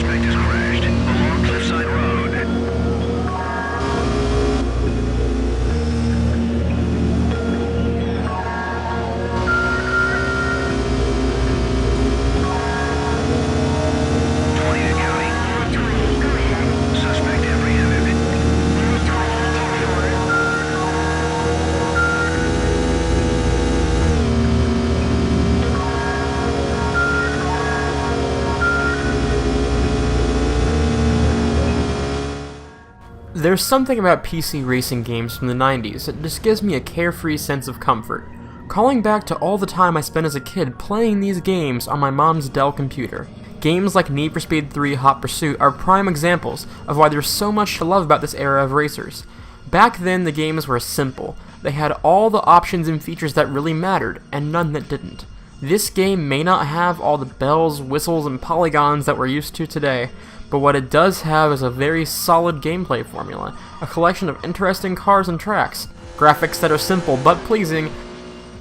Suspect is crashed along Cliffside Road. Suspect apprehended. There's something about PC racing games from the 90s that just gives me a carefree sense of comfort, calling back to all the time I spent as a kid playing these games on my mom's Dell computer. Games like Need for Speed 3 Hot Pursuit are prime examples of why there's so much to love about this era of racers. Back then, the games were simple. They had all the options and features that really mattered, and none that didn't. This game may not have all the bells, whistles, and polygons that we're used to today, but what it does have is a very solid gameplay formula, a collection of interesting cars and tracks, graphics that are simple but pleasing,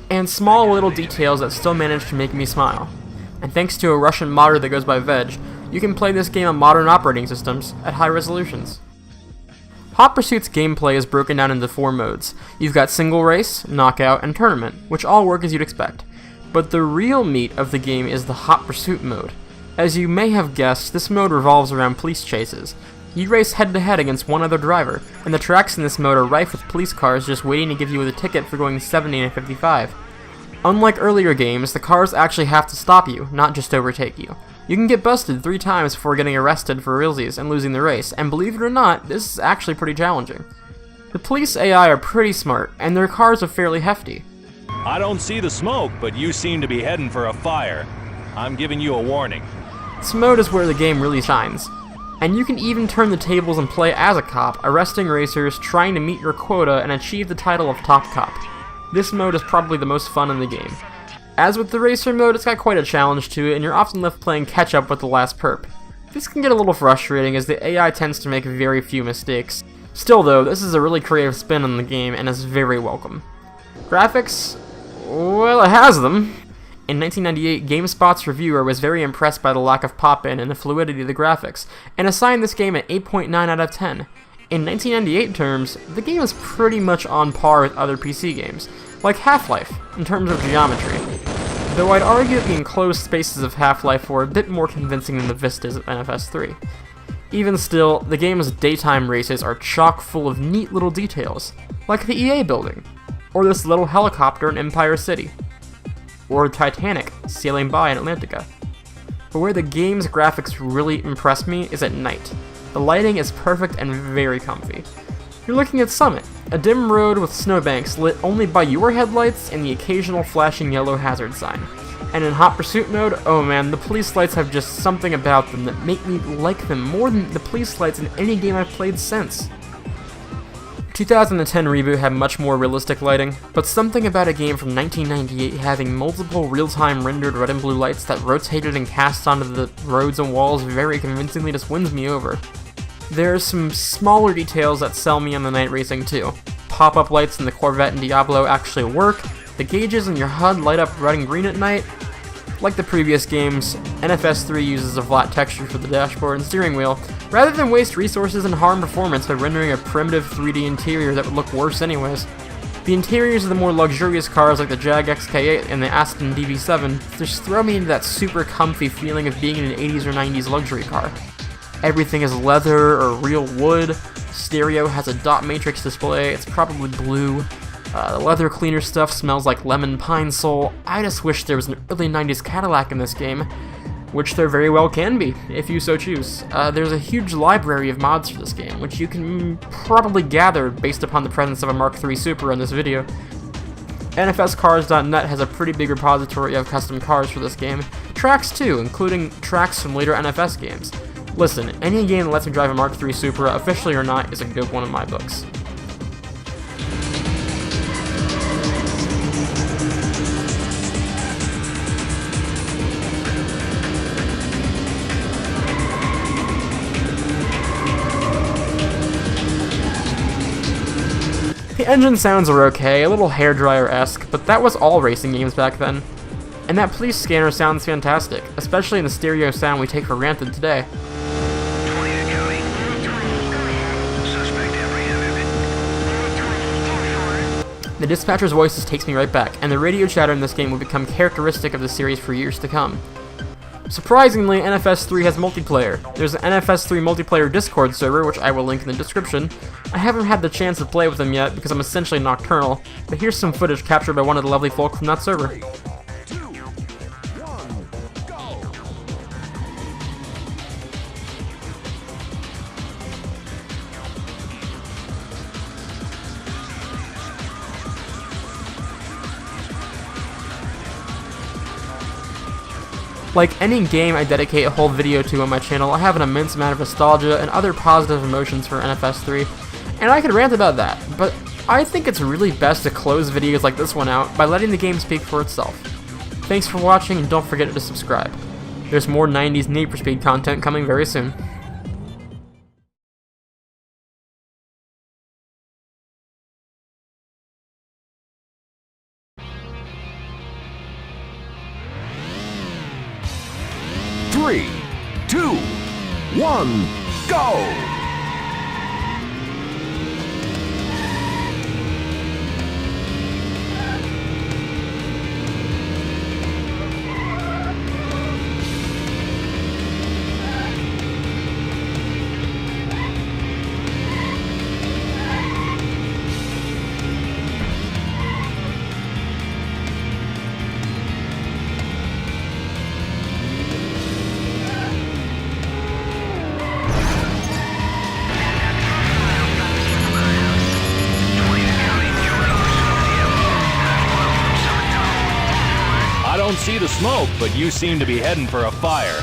and small little details that still manage to make me smile. And thanks to a Russian modder that goes by Veg, you can play this game on modern operating systems at high resolutions. Hot Pursuit's gameplay is broken down into 4 modes. You've got single race, knockout, and tournament, which all work as you'd expect. But the real meat of the game is the Hot Pursuit mode. As you may have guessed, this mode revolves around police chases. You race head-to-head against one other driver, and the tracks in this mode are rife with police cars just waiting to give you a ticket for going 70 and 55. Unlike earlier games, the cars actually have to stop you, not just overtake you. You can get busted 3 times before getting arrested for realsies and losing the race, and believe it or not, this is actually pretty challenging. The police AI are pretty smart, and their cars are fairly hefty. I don't see the smoke, but you seem to be heading for a fire. I'm giving you a warning. This mode is where the game really shines. And you can even turn the tables and play as a cop, arresting racers, trying to meet your quota, and achieve the title of Top Cop. This mode is probably the most fun in the game. As with the racer mode, it's got quite a challenge to it, and you're often left playing catch-up with the last perp. This can get a little frustrating as the AI tends to make very few mistakes. Still though, this is a really creative spin on the game and is very welcome. Graphics? Well, it has them. In 1998, GameSpot's reviewer was very impressed by the lack of pop-in and the fluidity of the graphics, and assigned this game an 8.9 out of 10. In 1998 terms, the game is pretty much on par with other PC games, like Half-Life, in terms of geometry. Though I'd argue that the enclosed spaces of Half-Life were a bit more convincing than the vistas of NFS 3. Even still, the game's daytime races are chock full of neat little details, like the EA building, or this little helicopter in Empire City, or Titanic sailing by in Atlantica. But where the game's graphics really impress me is at night. The lighting is perfect and very comfy. You're looking at Summit, a dim road with snowbanks lit only by your headlights and the occasional flashing yellow hazard sign. And in Hot Pursuit mode, oh man, the police lights have just something about them that make me like them more than the police lights in any game I've played since. 2010 reboot had much more realistic lighting, but something about a game from 1998 having multiple real-time rendered red and blue lights that rotated and cast onto the roads and walls very convincingly just wins me over. There are some smaller details that sell me on the night racing too. Pop-up lights in the Corvette and Diablo actually work, the gauges in your HUD light up red and green at night. Like the previous games, NFS 3 uses a flat texture for the dashboard and steering wheel, rather than waste resources and harm performance by rendering a primitive 3D interior that would look worse anyways. The interiors of the more luxurious cars like the Jag XK8 and the Aston DB7 just throw me into that super comfy feeling of being in an 80s or 90s luxury car. Everything is leather or real wood, stereo has a dot matrix display, it's probably blue. The leather cleaner stuff smells like lemon pine sol. I just wish there was an early 90s Cadillac in this game, which there very well can be, if you so choose. There's a huge library of mods for this game, which you can probably gather based upon the presence of a Mark III Supra in this video. NFScars.net has a pretty big repository of custom cars for this game. Tracks too, including tracks from later NFS games. Listen, any game that lets me drive a Mark III Supra, officially or not, is a good one in my books. The engine sounds are okay, a little hairdryer-esque, but that was all racing games back then. And that police scanner sounds fantastic, especially in the stereo sound we take for granted today. The dispatcher's voices takes me right back, and the radio chatter in this game will become characteristic of the series for years to come. Surprisingly, NFS 3 has multiplayer. There's an NFS 3 multiplayer Discord server, which I will link in the description. I haven't had the chance to play with them yet because I'm essentially nocturnal, but here's some footage captured by one of the lovely folk from that server. Like any game I dedicate a whole video to on my channel, I have an immense amount of nostalgia and other positive emotions for NFS 3, and I could rant about that, but I think it's really best to close videos like this one out by letting the game speak for itself. Thanks for watching, and don't forget to subscribe. There's more 90s Need for Speed content coming very soon. Three, 2, 1, go! I don't see the smoke, but you seem to be heading for a fire.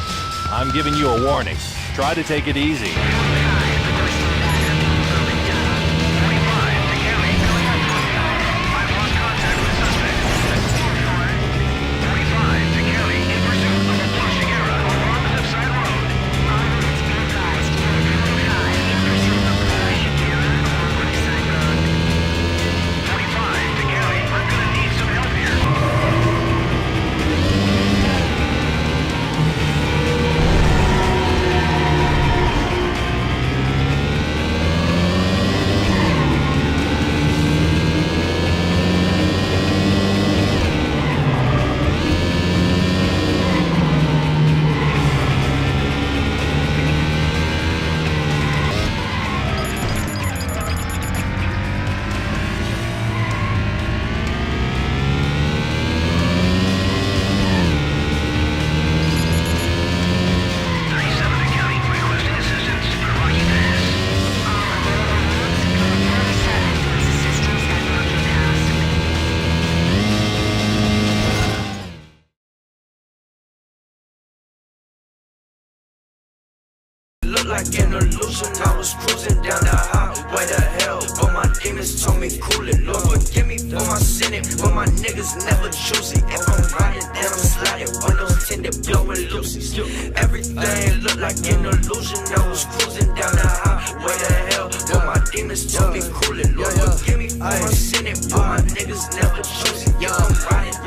I'm giving you a warning. Try to take it easy. Look like an illusion, I was cruising down the highway to hell, but my demons told me cool it. Lord forgive me for my sinning, but my niggas never choose it. If I'm riding, then I'm sliding, windows tinted, blowing loosies. Everything look like an illusion, I was cruising down the highway to hell, but my demons told me cool it. Lord forgive me for my sinning, but my niggas never choose it. If I'm riding,